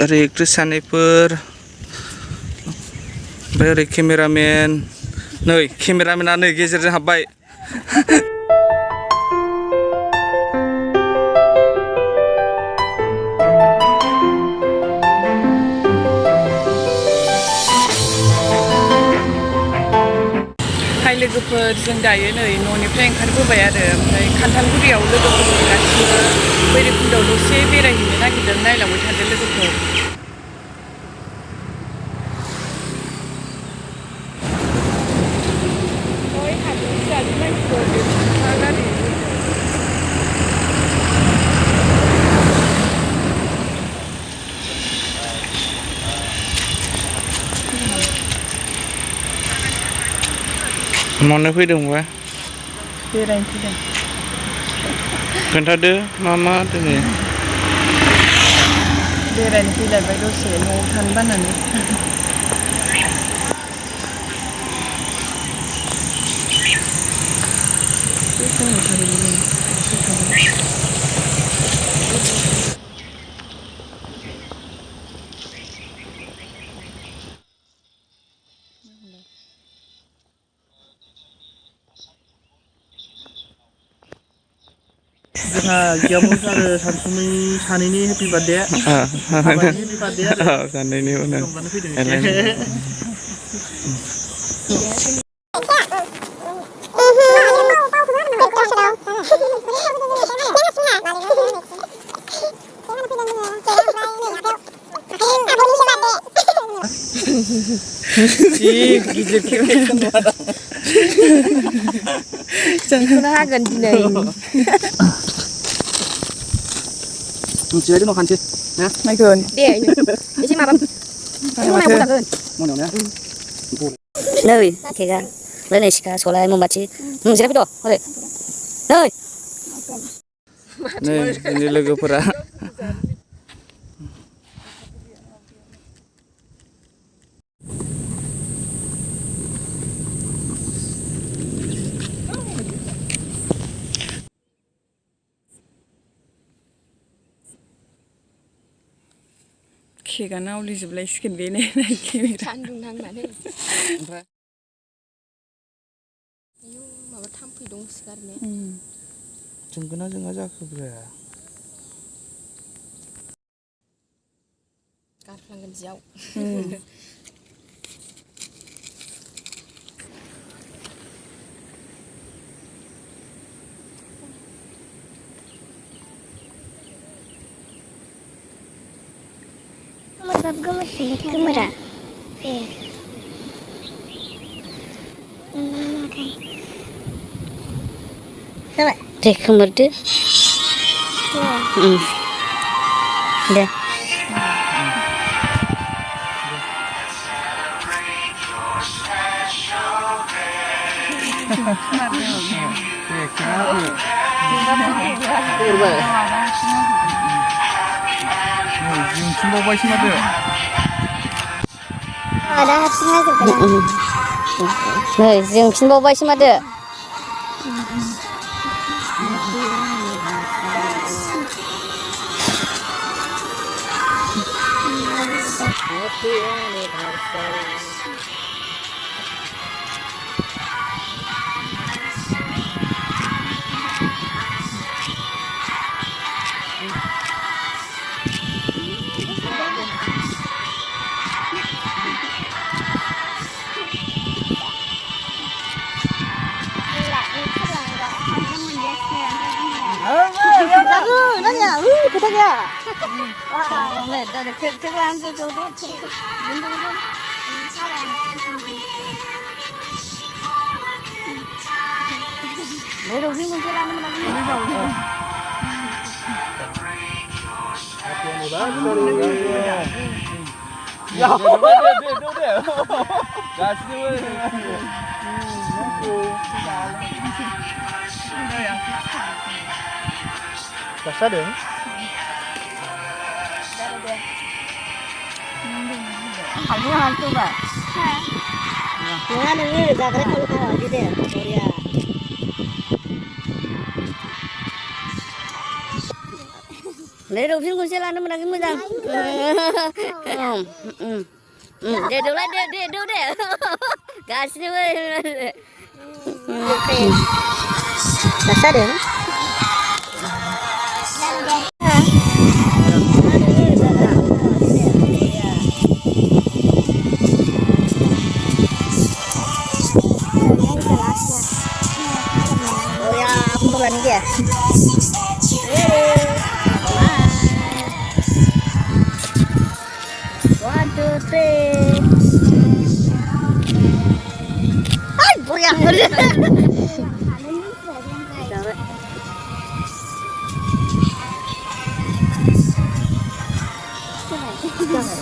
ओरै एक्ट्रेस सानैफोर ओमफ्राय ओरै केमेरामेन नै केमेरामेना नै गेजेरजों हाबबाय हाय लोगोफोर जों दायो नै न'निफ्राय ओंखारबोबाय आरो ओमफ्राय खान्थालगुरियाव लोगोफोरजों गासिबो भैरबकुन्दआव दसे बेरायहैनो नागिरदों नायलांबाय थादो लोगोफोर मानो फैदोंबा बेरायनो फैदों खोन्थादो मा दिनै बेरायनो फैलायबाय दसे न'आव थानो बानानै जोंहा गियामुस आरो सानसुमै सानैनि हेपि बार्थडे हाबानि हेपि बार्थडे आरो सानैनि उनाव रंजानो फैदों जि गिदिर केमेरा बेखौनो हागोन दिनै जिरायदो न' खानसै ना नायगोन दे एसे माबा मोनायाव जागोन मोनायाव नै केकआ नै सिखा सलाय ममबाथि जिरायफैद' ओरै नै नै जोंनि लोगोफोरा केकआनो आवलिजोबलायसिगोन बे नै केमेरा सान्दुं नांनानै आयौ माबा थाम्फै दंसोगारो ने जोंगोना जोङा जाखोब्रा गारफ्लांगोन जियाव Gemera. जाबाय दे खोमोरदो दे जोंथिंबावबायसो माथो Ada hasilnya sebenarnya. नै जोंफिनबावबायसो माथो 그러냐? 와, 네, 그거 안 줘도 내가 우리 문제라는 말이야. 야, Kasih hantu Pak. Jangan denger, jangan kalau tahu aja deh, Korea. Lấy đầu tiên con sẽ làm nó mà đang cái mưa rằng. Để đâu lại để đâu để. Cá xin ơi. Đặt sát đến. Oh ya, aku bulan dia. One, two, three. Ay, boya. Aku tanya.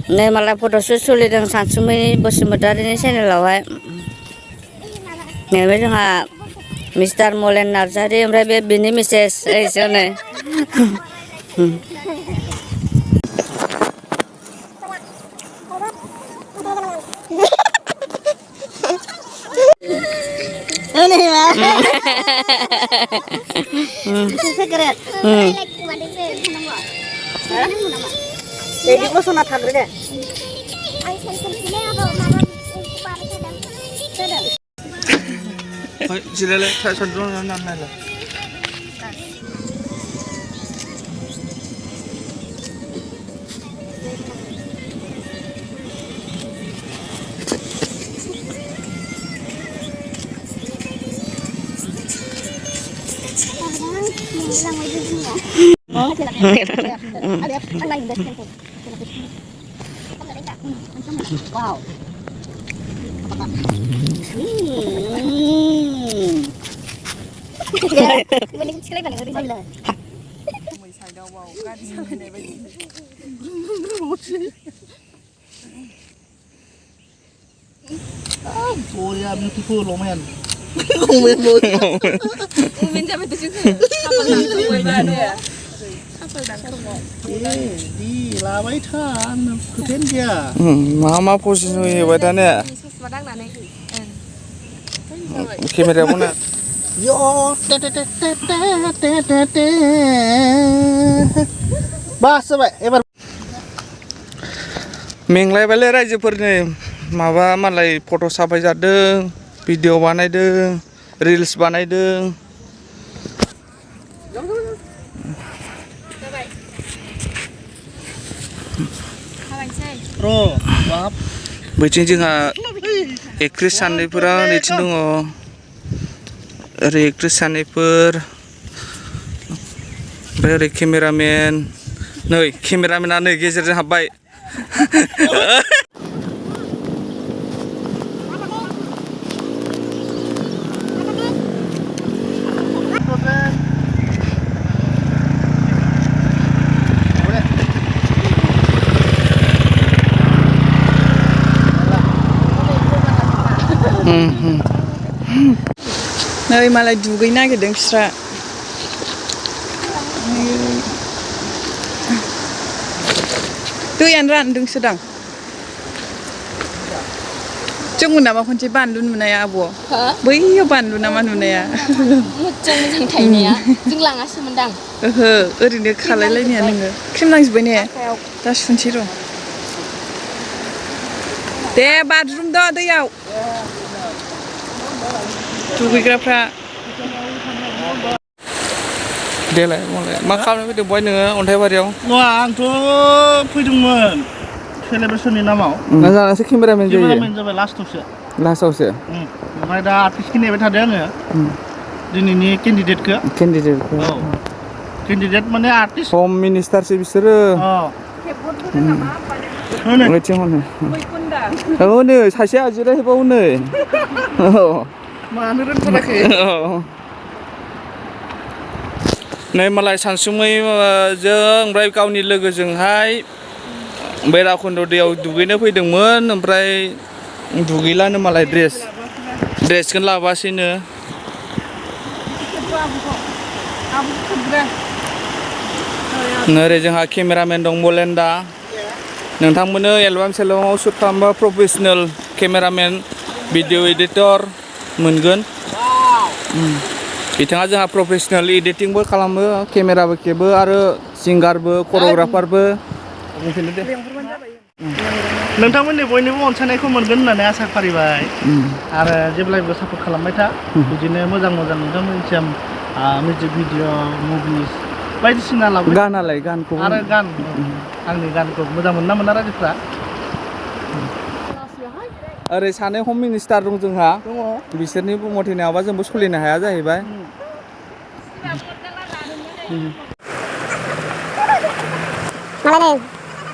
Này malah foto sulit yang Sansumi Bosumedari ini channel-आवहाय नै जोंहा mister मलेन नार्जारि ओमफ्राय बे बिनि Mrs एसोनो ini mah Secret. jadi kok sunat hagre deh 지랄래 천둥 남날래 wow Mending sekali balik dari sana. Oh ya, beautiful Roman. Umin sampai tu juga. Kapal langsung buat dia. Kapal langsung. Di lawai tan, keren dia. मा position होबाय दा ने केमेरायाव ना Yo, Bas baik, ebar. मेंलायबायलै रायजोफोरनि माबा मालाय फट' साफाय जादों video बानायदों रिल्स बानायदों Bro, maaf. बैथिं जोंहा एक्ट्रेस सानैफोरा नैथिं दङ ओरै एक्ट्रेस सानैफोर ओमफ्राय ओरै केमेरामेन नै केमेरामेना नै गेजेरजों हाबबाय नै malah दुगैनो नागिरदों बिस्रा दैयानो रानदोंसोदां जोंमोन नामा खनसे बानलु नुनाया आब' बैयाव बानलु नामा नुनाया मोजां थायनाया जों लाङासोमोनदां ओहो ओरैनो खालायलायनाया नोङो क्रिम नांजोब्बाय ने दा सुनसै र' दे बाज्रुमद' दैयाव दुगैग्राफ्रा देलाय मा खालामनो फैदों बहाय नोङो अन्थाइबारियाव Nggak, antu fैदोंमोन celebration-नि नामाव ना जानासो केमेरामेन जायो केमेरामेन जाबाय लास्टआवसो लास्टआवसो ओमफ्राय दा आर्टिस्टखौ नेबाय थादों आङो दिनैनि केन्डिडेटखौ केन्डिडेटखौ औ केन्डिडेट माने आर्टिस्ट हम मिनिस्टारसो बिसोरो अ ओइथिं हनै औ नै सासेया जिरायहैबावो नै मानो रोंथाराखै नै मालाय सानसुमै जों ओमफ्राय गावनि लोगोजोंहाय बैराखुन्द दैयाव दुगैनो फैदोंमोन ओमफ्राय दुगैलानो मालाय ड्रेसखौनो लाबोआसैनो ओरै जोंहा केमेरामेन दं मलेन्दा नोंथांमोननो एलबाम सेलबामाव शुट खालामबा प्रफेसनेल केमेरामेन भिडिअ एडिटर मोनगोन बिथाङा जोंहा प्रफेसनेल एडिटिंबो खालामो केमेराबो खेबो आरो सिंगारबो करिय'ग्राफारबो बुंफिनदो दे नोंथांमोननि बयनिबो अनसायनायखौ मोनगोन होननानै आसा फारिबाय आरो जेब्लायबो सापर्ट खालामबाय था बिदिनो मोजां मोजां नोंथांमोननिसिम मिउजिक भिडिअ मुभिस बायदिसिना लाबो गानालाय गानखौ आरो गान आंनि गानखौ मोजां मोनना मोना रायजोफ्रा ओरै सानै हम मिनिस्टार दं जोंहा बिसोरनि मथे नङाबा जोंबो सोलिनो हाया जाहैबाय Malah nih,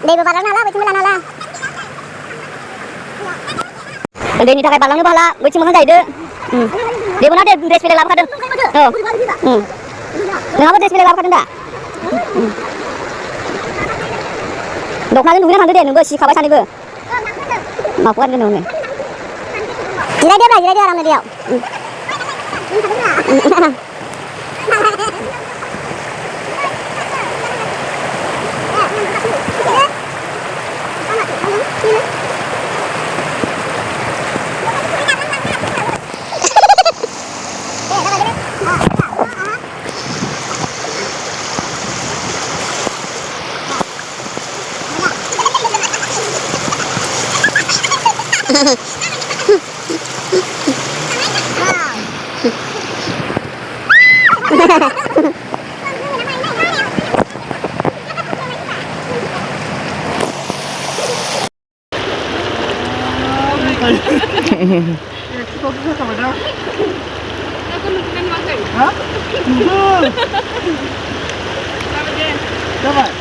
dari bapak nala, bacaan malah nala. Dari ni tak kayak balangnya bala, bacaan malah dah itu. Dia mana dia dress pilih lapar tu? Oh, kenapa dress pilih lapar tu dah? Dokternya nungguin hantu dia, nunggu si kawan sana nunggu. Maafkan dia nunggu. Jirai dia orang dia. Aku nungguin makan. Hah? Nunggu. Dapat.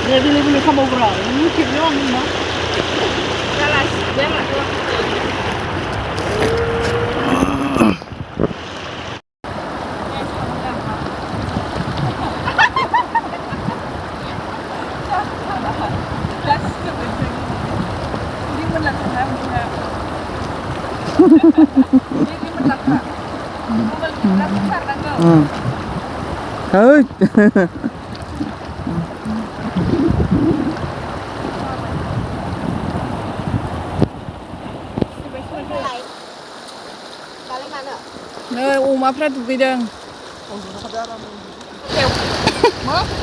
Dia beli sama berapa? Ini kira orang ni mah. Jelas, jangan tu. Ơi नै अमाफ्रा दुगैदों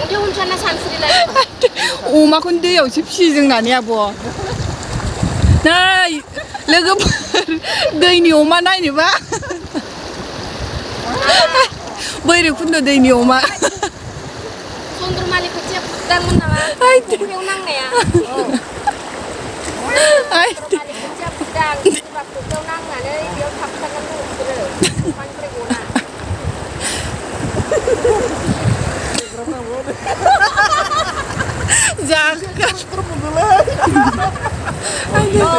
Dia uncana sansri lagi. अमाखौनो दैयावसो फिसियो जोंनानै आब' नै लोगोफोर दैनि अमा नायनोबा बैरबखुन्द दैनि अमा Sondromali kecil dan menala. Yang nang ya. Sondromali kecil dan waktu kau nang ada dia kapten kan tu betul. Pan perguna. Jangan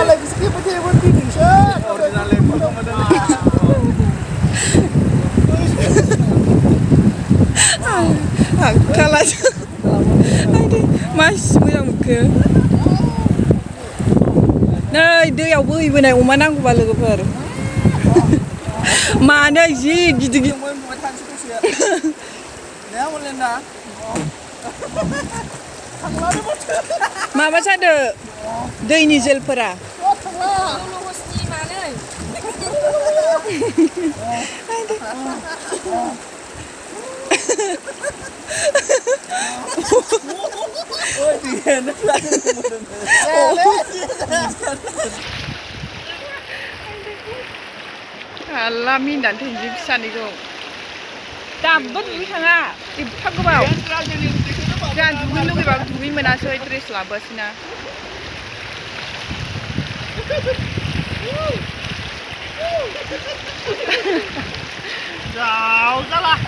Lagi sikit macam yang penting shot. Original kalah aduh mas moजां मोनखो नै दैयाव बोहैबोनाय अमा नांगौबा लोगोफोर मानो जि गिदिर गिदिर माबा जादों दैनि जेलफोरा Allah mindan थैनोसै फिसानिखौ दाबो दुगै थाङा एफा गोबाव जोंहा दुगैनो लुगैबाबो दुगैनो मोनासै ड्रेस लाबोआसैना Jauh salah.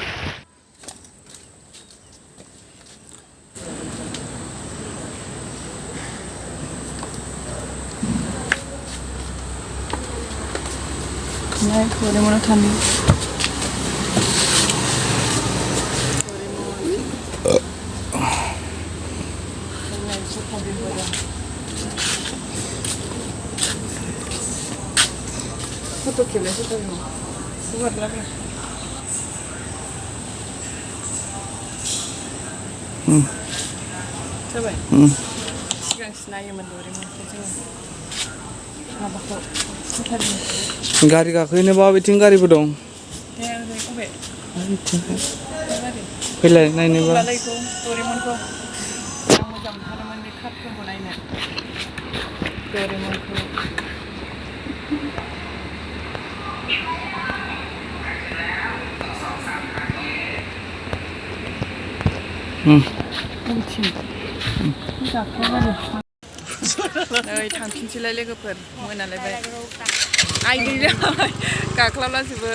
Này, vừa đây nó thầm đi. फट' खेबनायसो दङ हरलाब्रा जाबाय सिगांसो नायोमोन दौरिमोनखौ जोङो माबाखौ साथारिनि गारि गाखोनोबा बिथिं गारिबो दं दे ओरै अबे फैलाय नायनोबा लायखौ दौरिमोनखौ आं मोजां मोनथारोमोन बे कार्टुनखौ नायनो दौरिमोनखौ नै थांफिनसैलाय लोगोफोर मोनालायबाय आइ दै जाबाय गाख्लाबलाजोबो